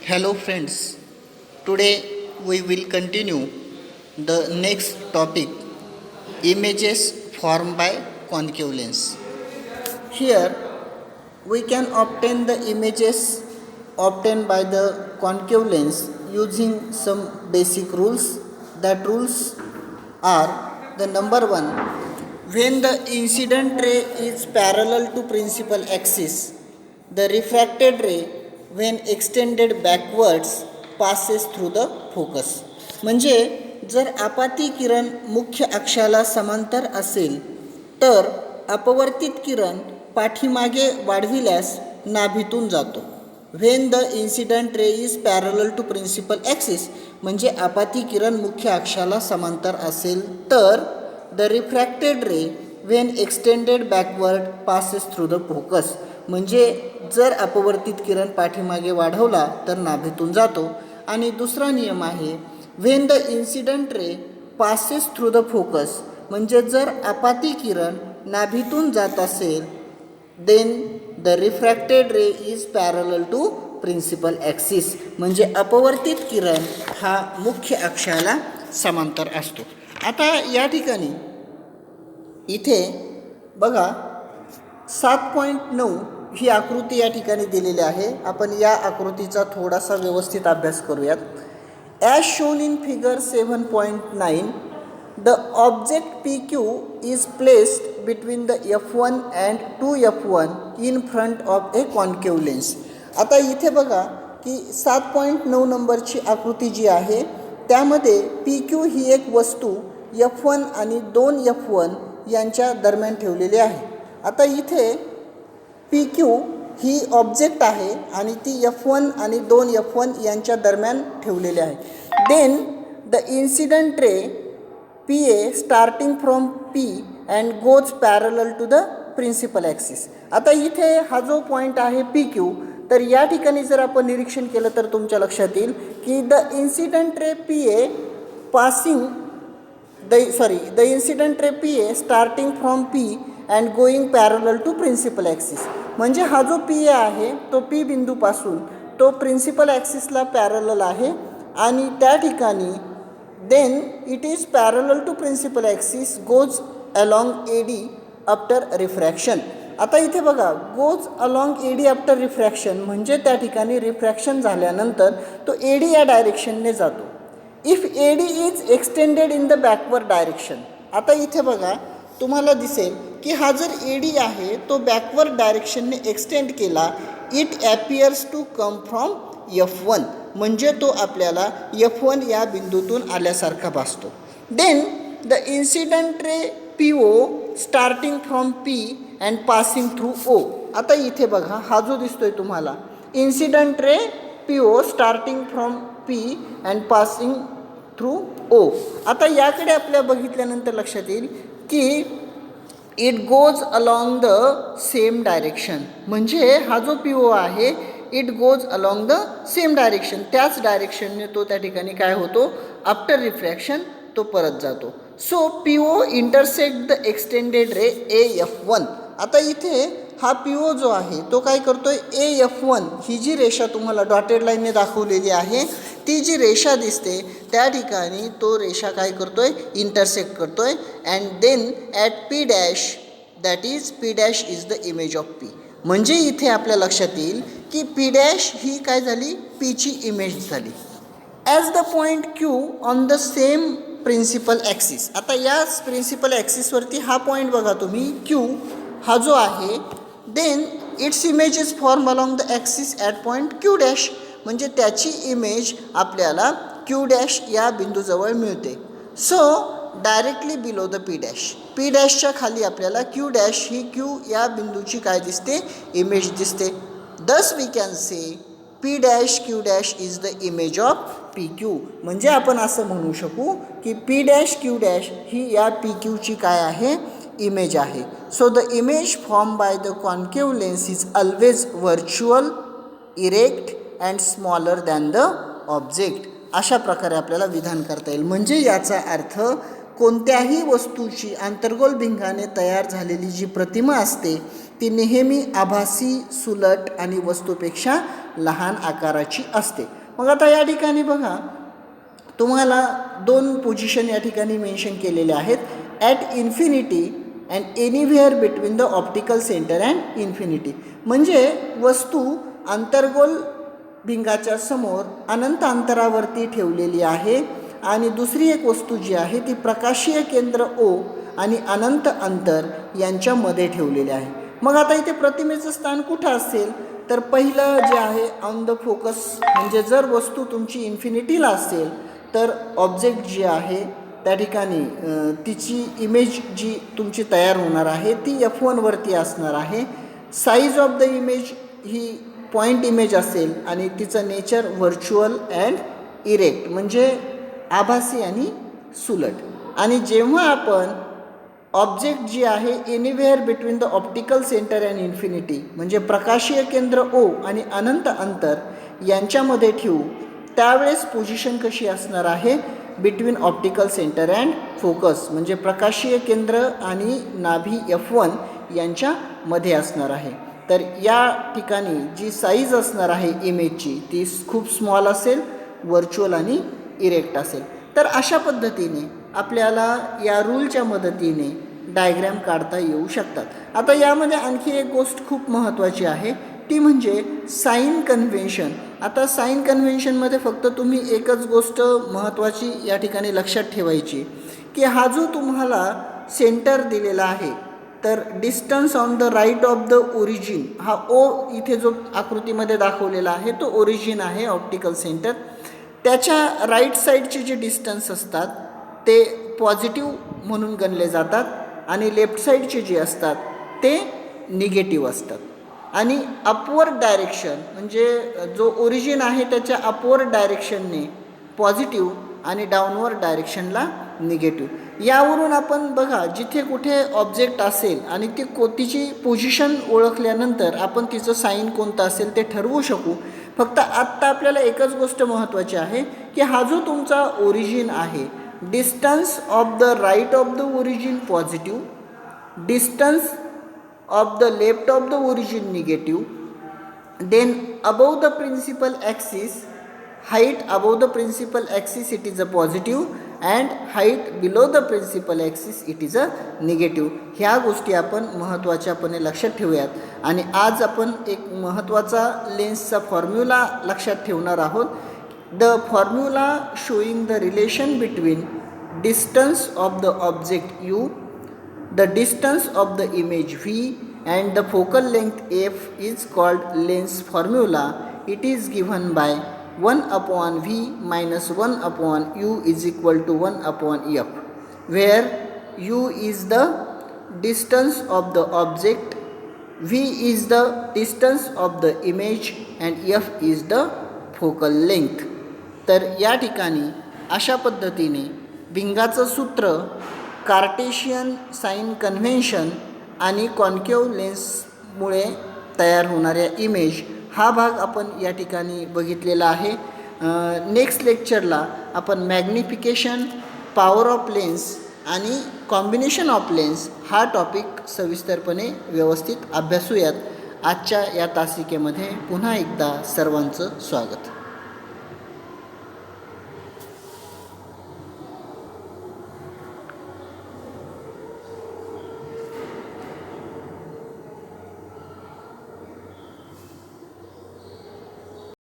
Hello friends, today we will continue the next topic, images formed by concave lens. Here we can obtain the images obtained by the concave lens using some basic rules. That rules are: the number one, when the incident ray is parallel to principal axis, the refracted ray when extended backwards passes through the focus. म्हणजे जर आपाती किरण मुख्य अक्षाला समांतर असेल तर अपवर्तित किरण पाठीमागे वाढविल्यास नाभीतून जातो. When the incident ray is parallel to principal axis, म्हणजे आपाती किरण मुख्य अक्षाला समांतर असेल तर the refracted ray when extended backward passes through the focus, म्हणजे जर अपवर्तित किरण पाठीमागे वाढवला तर नाभीतून जातो. आणि दुसरा नियम आहे when the incident ray passes through the focus, म्हणजे जर आपाती किरण नाभीतून जात असेल then the refracted ray is parallel to principal axis, म्हणजे अपवर्तित किरण हा मुख्य अक्षाला समांतर असतो. आता या ठिकाणी इथे बघा 7.9 ही आकृती या ठिकाणी दिलेली आहे. आपण या आकृतीचा थोडासा व्यवस्थित अभ्यास करूयात. As shown in figure 7.9, the object PQ is placed between the F1 and 2F1 in front of a concave lens. आता इथे बघा की 7.9 नंबरची आकृती जी आहे त्यामध्ये PQ ही एक वस्तू F1 आणि 2F1 यांच्या दरम्यान ठेवलेली आहे. आता इथे PQ ही ऑब्जेक्ट आहे आणि ती F1 आणि 2F1 यांच्या दरम्यान ठेवलेली आहे. Then the incident ray PA starting from P and goes parallel to the principal axis. आता इथे हा जो पॉईंट आहे PQ, तर या ठिकाणी जर आपण निरीक्षण केलं तर तुमच्या लक्षात येईल की the incident ray PA passing the incident ray PA starting from P and going parallel to principal axis, म्हणजे हा जो PA आहे तो P बिंदूपासून तो प्रिन्सिपल ॲक्सिसला पॅरलल आहे आणि त्या ठिकाणी then it is parallel to principal axis goes along AD after refraction. आता इथे बघा goes along AD after refraction, म्हणजे त्या ठिकाणी रिफ्रॅक्शन झाल्यानंतर तो AD या डायरेक्शनने जातो. If AD is extended in the backward direction, आता इथे बघा तुम्हाला दिसेल की हा जर AD आहे तो बॅकवर्ड डायरेक्शनने एक्सटेंड केला, it appears to come from F1, म्हणजे तो आपल्याला F1 या बिंदूतून आल्यासारखा भासतो. Then the incident ray PO starting from P and passing through O. आता इथे बघा हा जो दिसतोय तुम्हाला incident ray PO starting from P and passing through O. आता याकडे आपल्या बघितल्यानंतर लक्षात येईल की it goes along the same direction, म्हणजे हा जो PO आहे it goes along the same direction, त्याच डायरेक्शनने तो त्या ठिकाणी काय होतो आफ्टर रिफ्रॅक्शन तो परत जातो. So PO intersect the extended ray AF1. आता इथे हा PO जो आहे तो काय करतोय AF1 ही जी रेषा तुम्हाला डॉटेड लाईनने दाखवलेली आहे ती जी रेषा दिसते त्या ठिकाणी तो रेषा काय करतोय इंटरसेक्ट करतोय and then at P dash that is P dash is the image of P, म्हणजे इथे आपल्या लक्षात येईल की P डॅश ही काय झाली P ची इमेज झाली. As the point Q on the same principal axis. आता या प्रिन्सिपल ॲक्सिसवरती हा पॉईंट बघा तुम्ही Q हा जो आहे then its image is form along the axis at point Q dash, म्हणजे त्याची इमेज आपल्याला Q डॅश या बिंदूजवळ मिळते. So directly below the P dash, P डॅशच्या खाली आपल्याला Q डॅश ही Q या बिंदूची काय दिसते इमेज दिसते. Thus we can say P dash Q dash is the image of PQ, म्हणजे आपण असं म्हणू शकू की P डॅश Q डॅश ही या PQची काय आहे इमेज आहे. So the image form by the concave lens is always virtual, erect and smaller than the object. अशा प्रकारे आपल्याला विधान करता येईल, म्हणजे याचा अर्थ कोणत्याही वस्तूची आंतर्गोल भिंगाने तयार झालेली जी प्रतिमा असते ती नेहमी आभासी, सुलट आणि वस्तूपेक्षा लहान आकाराची असते. मग आता या ठिकाणी बघा, तुम्हाला 2 पोझिशन या ठिकाणी मेन्शन केलेले आहेत. At infinity and anywhere between the optical centre and infinity. म्हणजे वस्तू अंतर्गोल भिंगाच्या समोर अनंत अंतरावरती ठेवलेली आहे आणि दुसरी एक वस्तू जी आहे ती प्रकाशीय केंद्र O आणि अनंत अंतर यांच्यामध्ये ठेवलेले आहे. मग आता इथे प्रतिमेचं स्थान कुठं असेल, तर पहिलं जे आहे ऑन द फोकस, म्हणजे जर वस्तू तुमची इन्फिनिटीला असेल तर ऑब्जेक्ट जी आहे त्या ठिकाणी तिची इमेज जी तुमची तयार होणार आहे ती F1 वरती असणार आहे. Size of the image he point image असेल आणि तिचं नेचर व्हर्च्युअल अँड इरेक्ट, म्हणजे आभासी आणि सुलट. आणि जेव्हा आपण ऑब्जेक्ट जी आहे anywhere between the optical centre and infinity, म्हणजे प्रकाशीय केंद्र O आणि अनंत अंतर यांच्यामध्ये ठेवू, त्यावेळेस पोझिशन कशी असणार आहे, between optical centre and focus, म्हणजे प्रकाशीय केंद्र आणि नाभी F1 यांच्यामध्ये असणार आहे. तर या ठिकाणी जी साईज असणार आहे इमेजची ती खूप स्मॉल असेल, व्हर्च्युअल आणि इरेक्ट असेल. तर अशा पद्धतीने आपल्याला या रूलच्या मदतीने डायग्रॅम काढता येऊ शकतात. आता यामध्ये आणखी एक गोष्ट खूप महत्त्वाची आहे, ती म्हणजे साईन कन्व्हेन्शन. आता साईन कन्व्हेन्शनमध्ये फक्त तुम्ही एकच गोष्ट महत्त्वाची या ठिकाणी लक्षात ठेवायची, की हा जो तुम्हाला सेंटर दिलेला आहे, तर distance on the right of the origin, हा O इथे जो आकृतीमध्ये दाखवलेला आहे तो ओरिजिन आहे ऑप्टिकल सेंटर. त्याच्या राईट साईडचे जे डिस्टन्स असतात ते पॉझिटिव्ह म्हणून गणले जातात आणि लेफ्ट साईडचे जे असतात ते निगेटिव्ह असतात. आणि अपवर्ड डायरेक्शन, म्हणजे जो ओरिजिन आहे त्याच्या अपवर्ड डायरेक्शनने पॉझिटिव्ह आणि डाऊनवर्ड डायरेक्शनला निगेटिव्ह. यावरून आपण बघा, जिथे कुठे ऑब्जेक्ट असेल आणि तिची पोझिशन ओळखल्यानंतर आपण तिचं साईन कोणतं असेल ते ठरवू शकू. फक्त आत्ता आपल्याला एकच गोष्ट महत्त्वाची आहे, की हा जो तुमचा ओरिजिन आहे, distance of the right of the origin positive, distance of the left of the origin negative, then above the principal axis, height above the principal axis it is a positive and height below the principal axis it is a negative. ह्या गोष्टी आपण महत्त्वाच्यापणे लक्षात ठेवूयात. आणि आज आपण एक महत्त्वाचा लेन्सचा फॉर्म्युला लक्षात ठेवणार आहोत. The formula showing the relation between distance of the object U, the distance of the image V and the focal length F is called lens formula. It is given by 1 upon V minus 1 upon U is equal to 1 upon F, where U is the distance of the object, V is the distance of the image and F is the focal length. तर या ठिकाणी अशा पद्धतीने भिंगाचं सूत्र, Cartesian sign convention आणि concave लेन्समुळे तयार होणाऱ्या image हा भाग आपण या ठिकाणी बघितलेला आहे. नेक्स्ट लेक्चरला आपण मॅग्निफिकेशन, पॉवर ऑफ लेन्स आणि कॉम्बिनेशन ऑफ लेन्स हा टॉपिक सविस्तरपणे व्यवस्थित अभ्यासूयात. आजच्या या तासिकेमध्ये पुन्हा एकदा सर्वांचं स्वागत.